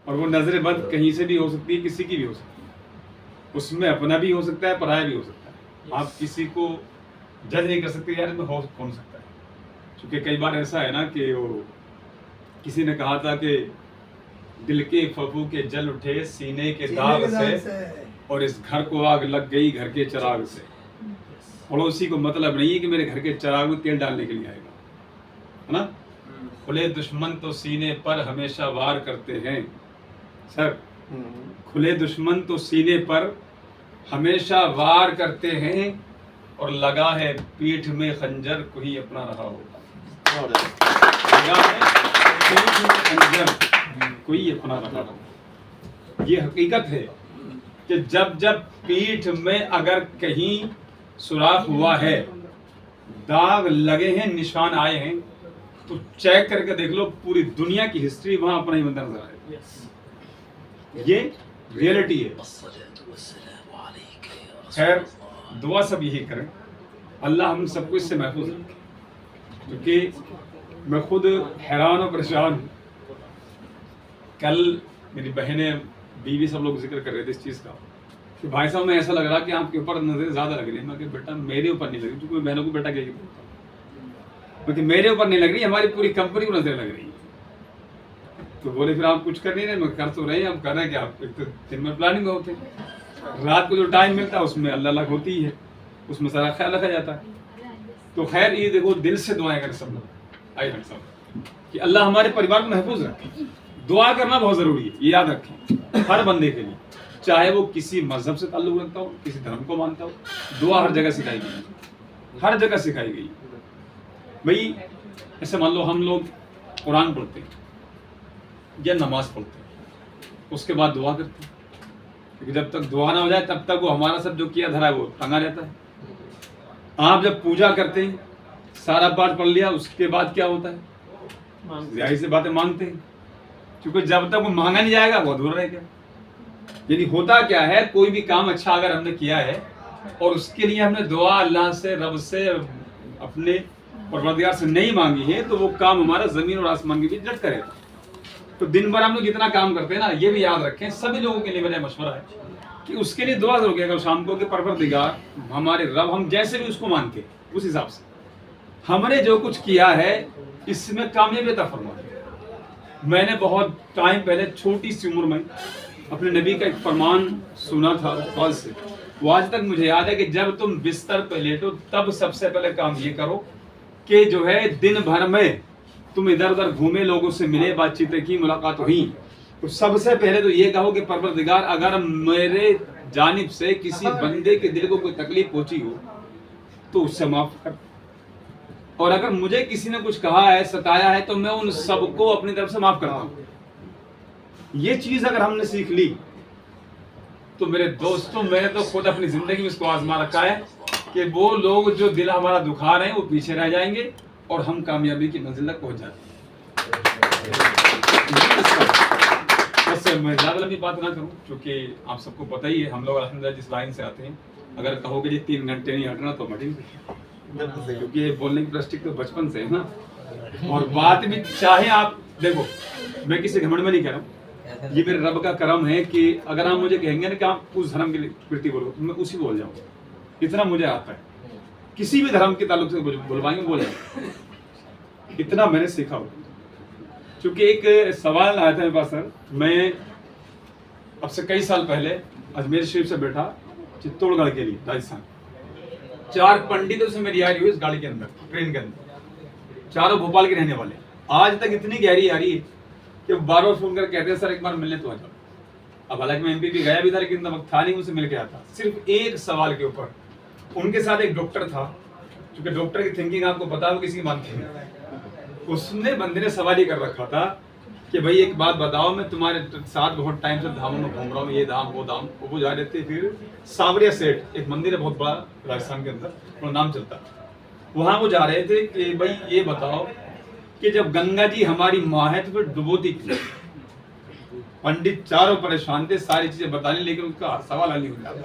और वो नजर बद कहीं से भी हो सकती है, किसी की भी हो सकती है, उसमें अपना भी हो सकता है, पराया भी हो सकता है। आप किसी को जज नहीं कर सकते यार में हो कौन सकता है, क्योंकि कई बार ऐसा है ना कि वो किसी ने कहा था कि दिल के फफू के जल उठे सीने के दाग से, और इस घर को आग लग गई घर के चिराग से। पड़ोसी को मतलब नहीं है कि मेरे घर के चिराग में तेल डालने के लिए आएगा, है ना। खुले दुश्मन तो सीने पर हमेशा वार करते हैं सर, खुले दुश्मन तो सीने पर हमेशा वार करते हैं, और लगा है पीठ में खंजर कोई अपना रहा होगा। लगा है पीठ में खंजर कोई अपना रहा होगा। ये हकीकत है कि जब जब पीठ में अगर कहीं सुराख हुआ है, दाग लगे हैं, निशान आए हैं, तो चेक करके देख लो, पूरी दुनिया की हिस्ट्री वहां अपना ही नजर आए। ये रियलिटी है। खैर दुआ सब यही करें, अल्लाह हम सबको इससे महफूज रखे, क्योंकि मैं खुद हैरान और परेशान हूँ। कल मेरी बहनें, बीवी, सब लोग जिक्र कर रहे थे इस चीज़ का कि भाई साहब मैं ऐसा लग रहा कि आपके ऊपर नजर ज़्यादा लग रही है। मैं कि बेटा मेरे ऊपर नहीं लग रही, क्योंकि मैं बहनों को बेटा कह क्योंकि मेरे ऊपर नहीं लग रही, हमारी पूरी कंपनी को नजर लग रही है। तो बोले फिर आप कुछ कर नहीं रहे। मैं कर तो रहे हैं, हम कर रहे हैं कि आप एक तो दिन में प्लानिंग होते हैं, रात को जो टाइम मिलता है उसमें अल्लाह अल्लाह होती है, उसमें सारा ख्याल रखा जाता है। तो खैर ये देखो, दिल से दुआएं करें सब लोग, आइए सब, कि अल्लाह हमारे परिवार को महफूज रखे। दुआ करना बहुत ज़रूरी है, ये याद रखें हर बंदे के लिए, चाहे वो किसी मजहब से ताल्लुक़ रखता हो, किसी धर्म को मानता हो। दुआ हर जगह सिखाई गई, हर जगह सिखाई गई। भाई ऐसे मान लो हम लोग कुरान पढ़ते हैं या नमाज पढ़ते हैं, उसके बाद दुआ करते हैं, क्योंकि जब तक दुआ ना हो जाए तब तक वो हमारा सब जो किया धरा है वो टंगा रहता है। आप जब पूजा करते हैं, सारा पाठ पढ़ लिया, उसके बाद क्या होता है, जाहिर सी बातें मांगते हैं, क्योंकि जब तक वो मांगा नहीं जाएगा वो अधूरा रहेगा। यानी होता क्या है, कोई भी काम अच्छा अगर हमने किया है और उसके लिए हमने दुआ अल्लाह से, रब से, अपने परवरदिगार से नहीं मांगी है, तो वो काम हमारा जमीन और आसमान के बीच लटका रहेगा। तो दिन भर हम लोग जितना काम करते हैं ना, ये भी याद रखें, सभी लोगों के लिए मेरा मशवरा है कि उसके लिए दुआ जरूर किया शाम को कि परवरदिगार हमारे रब, हम जैसे भी उसको मानते हैं उस हिसाब से हमने जो कुछ किया है इसमें कामयाबी अता फरमा। मैंने बहुत टाइम पहले छोटी सी उम्र में अपने नबी का एक फरमान सुना था कॉल से, वो आज तक मुझे याद है कि जब तुम बिस्तर पर लेटो तब सबसे पहले काम ये करो कि जो है दिन भर में तुम इधर उधर घूमे, लोगों से मिले, बातचीतें की, मुलाकात हुई, तो सबसे पहले तो ये कहो कि परवरदिगार अगर मेरे जानिब से किसी बंदे के दिल को कोई तकलीफ पहुंची हो तो उससे माफ कर, और अगर मुझे किसी ने कुछ कहा है, सताया है, तो मैं उन सबको अपनी तरफ से माफ करता हूँ। ये चीज अगर हमने सीख ली तो मेरे दोस्तों, मैंने तो खुद अपनी जिंदगी में इसको आजमा रखा है कि वो लोग जो दिल हमारा दुखा रहे हैं वो पीछे रह जाएंगे और हम कामयाबी की मंजिल तक पहुंच जाते हैं। बस मैं ज़्यादा लंबी बात ना करूं, क्योंकि आप सबको पता ही है हम लोग अल्हम्दुलिल्लाह जिस लाइन से आते हैं, अगर कहोगे जी 3 घंटे नहीं हटना तो हटेंगे, क्योंकि बोलने की प्लास्टिक तो बचपन से है ना। और बात भी चाहे आप देखो, मैं किसी घमंड में नहीं कह रहा हूँ, ये मेरे रब का करम है कि अगर आप मुझे कहेंगे ना कि आप उस धर्म के प्रति बोलो तो मैं उसी बोल जाऊंगा, इतना मुझे आता है। किसी भी धर्म के ताल्लुक से बुलवाएंगे बोल जाऊंगा, इतना मैंने सीखा हो। क्योंकि एक सवाल आया था मेरे पास सर, मैं अब से कई साल पहले अजमेर शरीफ से बैठा चित्तौड़गढ़ के लिए राजस्थान, 4 पंडितों से मेरी यारी हुई इस गाड़ी के अंदर, ट्रेन के अंदर, चारों भोपाल के रहने वाले। आज तक इतनी गहरी यारी है कि बार बार फोन कर कहते हैं सर एक बार मिलने तो आ जाओ। अब हालांकि मैं एमपी भी गया भी था, लेकिन वक्त था नहीं, मुझसे मिल के आता सिर्फ एक सवाल के ऊपर। उनके साथ एक डॉक्टर था, क्योंकि डॉक्टर की थिंकिंग आपको पता है वो किसी की मानते हैं। उसने बंदे ने सवाल ही कर रखा था कि भाई एक बात बताओ, मैं तुम्हारे साथ बहुत टाइम से धामों में घूम रहा हूँ, ये धाम वो धाम, वो जा रहे थे। फिर सावरिया सेठ एक मंदिर है बहुत बड़ा राजस्थान के अंदर, वो नाम चलता, वहां वो जा रहे थे कि भाई ये बताओ कि जब गंगा जी हमारी माँ है तो फिर डुबोती क्यों? पंडित चारों परेशान थे, सारी चीजें बता ली, लेकिन उसका सवाल हल नहीं हो जाता।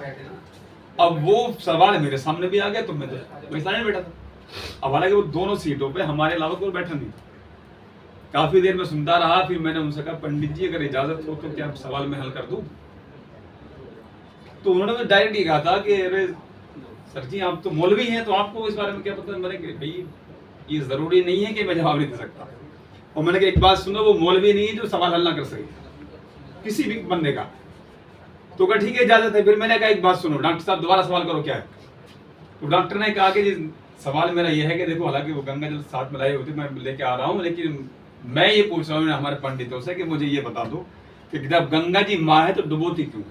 अब वो सवाल मेरे सामने भी आ गया तो मैं सामने बैठा था। अब हालांकि वो दोनों सीटों पे हमारे अलावा कोई बैठा नहीं था, काफी देर में सुनता रहा, फिर मैंने उनसे कहा पंडित जी अगर इजाजत हो तो क्या सवाल मैं हल कर दूं? तो उन्होंने डायरेक्ट ये कहा था कि अरे सर जी आप तो मौलवी हैं, तो आपको इस बारे में क्या पता? मैंने कहा भाई ये जरूरी नहीं है कि मैं जवाब नहीं दे सकता। और मैंने कहा एक बात सुनो, वो मौलवी नहीं है जो सवाल हल ना कर सके किसी भी बंदे का। तो कहा ठीक है इजाजत है। फिर मैंने कहा एक बात सुनो डॉक्टर साहब, दोबारा सवाल करो क्या है? तो डॉक्टर ने कहा कि सवाल मेरा यह है कि देखो हालांकि वो गंगा जल साथ मिलाई होती मैं लेके आ रहा हूँ, लेकिन मैं ये पूछ रहा हूँ हमारे पंडितों से कि मुझे ये बता दो कि जब गंगा जी माँ है तो डुबोती क्यों?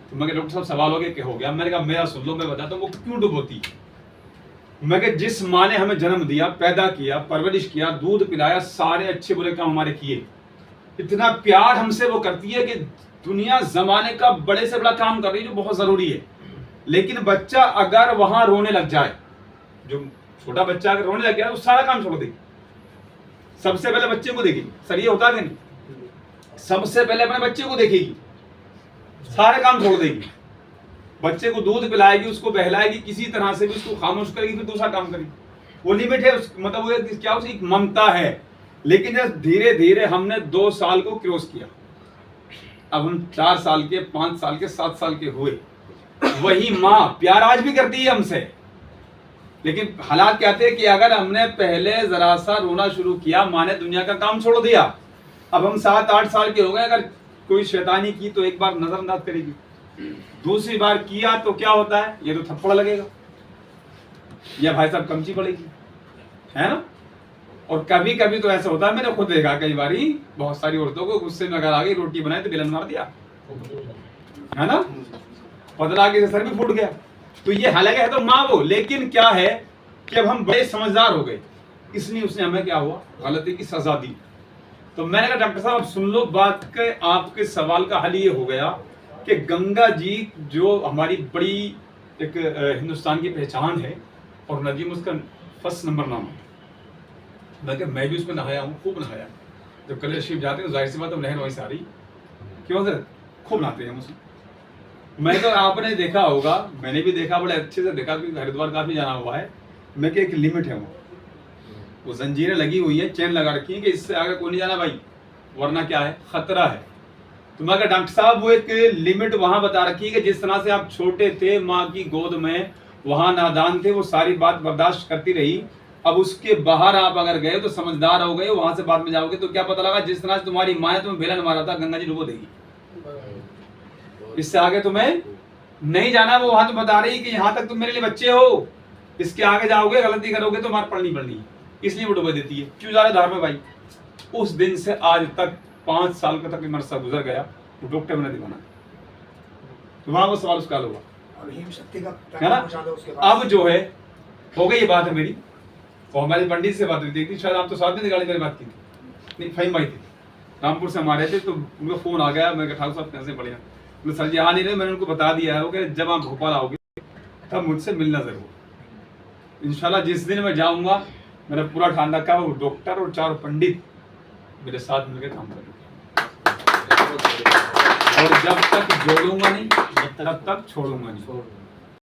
तो मैं डॉक्टर साहब सवाल हो गया कि हो गया। मैंने कहा मेरा सुन लो, मैं बताता हूँ वो क्यों डुबोती। मैं कहा जिस माँ ने हमें जन्म दिया, पैदा किया, परवरिश किया, दूध पिलाया, सारे अच्छे बुरे काम हमारे किए, इतना प्यार हमसे वो करती है कि दुनिया जमाने का बड़े से बड़ा काम कर रही है जो बहुत जरूरी है, लेकिन बच्चा अगर वहां रोने लग जाए, जो छोटा बच्चा अगर रोने लग गया तो सारा काम छोड़ देगी, सबसे पहले बच्चे को देखेगी। सर ये होता है कि नहीं? सबसे पहले अपने बच्चे को देखेगी, सारे काम छोड़ देगी, बच्चे को दूध पिलाएगी, उसको बहलाएगी, किसी तरह से भी उसको खामोश करेगी, फिर दूसरा काम करेगी। वो लिमिट है मतलब वो क्या उसकी एक ममता है। लेकिन जब धीरे धीरे हमने 2 साल को क्रॉस किया, अब हम 4 साल के, 5 साल के, 7 साल के हुए, वही माँ प्यार आज भी करती है हमसे, लेकिन हालात कहते हैं कि अगर हमने पहले जरा सा रोना शुरू किया, माँ ने दुनिया का काम छोड़ दिया, अब हम 7-8 साल के हो गए, अगर कोई शैतानी की तो एक बार नजरअंदाज करेगी, दूसरी बार किया तो क्या होता है, ये तो थप्पड़ लगेगा या भाई साहब कमची पड़ेगी, है ना। और कभी कभी तो ऐसा होता है, मैंने खुद देखा कई बार बहुत सारी औरतों को गुस्से में अगर आ गई, रोटी बनाई तो बेलन मार दिया, है ना, पतला के सर भी फूट गया। तो ये हालांकि है तो माँ वो, लेकिन क्या है कि अब हम बड़े समझदार हो गए, इसलिए उसने हमें क्या हुआ, गलती की सजा दी। तो मैंने कहा डॉक्टर साहब सुन लो बात के, आपके सवाल का हल ये हो गया कि गंगा जी जो हमारी बड़ी एक हिंदुस्तान की पहचान है और नदी में उसका फर्स्ट नंबर नाम है। मैं भी उसमें नहाया हूँ, खूब नहाया। जब कलेश शिव जाते हैं तो जाहिर सी बात है नहर वहीं से आ रही, क्यों सर खूब नहाते हैं उसमें। मैं तो आपने देखा होगा, मैंने भी देखा, बड़े अच्छे से देखा, क्योंकि हरिद्वार काफी जाना हुआ है। मैं कि एक लिमिट है वो जंजीरें लगी हुई है, चेन लगा रखी है कि इससे आगे कोई नहीं जाना भाई, वरना क्या है, खतरा है। तो मैं डॉक्टर साहब वो एक लिमिट वहां बता रखी है कि जिस तरह से आप छोटे थे, माँ की गोद में, वहां नादान थे, वो सारी बात बर्दाश्त करती रही। अब उसके बाहर आप अगर गए तो समझदार हो गए, वहां से बाद में जाओगे तो क्या पता लगा जिस तरह से तुम्हारी माँ ने तुम्हें बेलन मारा था, गंगा जी डुबो देगी, इससे आगे तुम्हें नहीं जाना। वो वहां तो बता रही कि यहाँ तक तुम मेरे लिए बच्चे हो, इसके आगे जाओगे गलती करोगे तो मार पड़नी, इसलिए वो डुबो देती है। क्यों जा रहे धार में भाई? उस दिन से आज तक 5 साल का तक मरसा गुजर गया, वो डॉक्टर मैंने दिखाना, तो वहां वो सवाल उसका होगा, है ना। अब जो है हो गई ये बात है मेरी, और हमारे पंडित से बात हुई थी, शायद आप तो साथ में निकाली मेरी बात की थी, नहीं फहीम भाई थे, रामपुर से हमारे थे, तो उनका फोन आ गया। मैं ठाकुर साहब कैसे बढ़िया, सर जी आ नहीं रहे, मैंने उनको बता दिया है कि जब आप भोपाल आओगे तब मुझसे मिलना जरूर। इंशाल्लाह जिस दिन मैं जाऊंगा, मेरा पूरा ठान रखा है वो डॉक्टर और 4 पंडित मेरे साथ मिलकर काम करेंगे, और जब तक जोड़ूंगा नहीं तब तक छोड़ूंगा नहीं।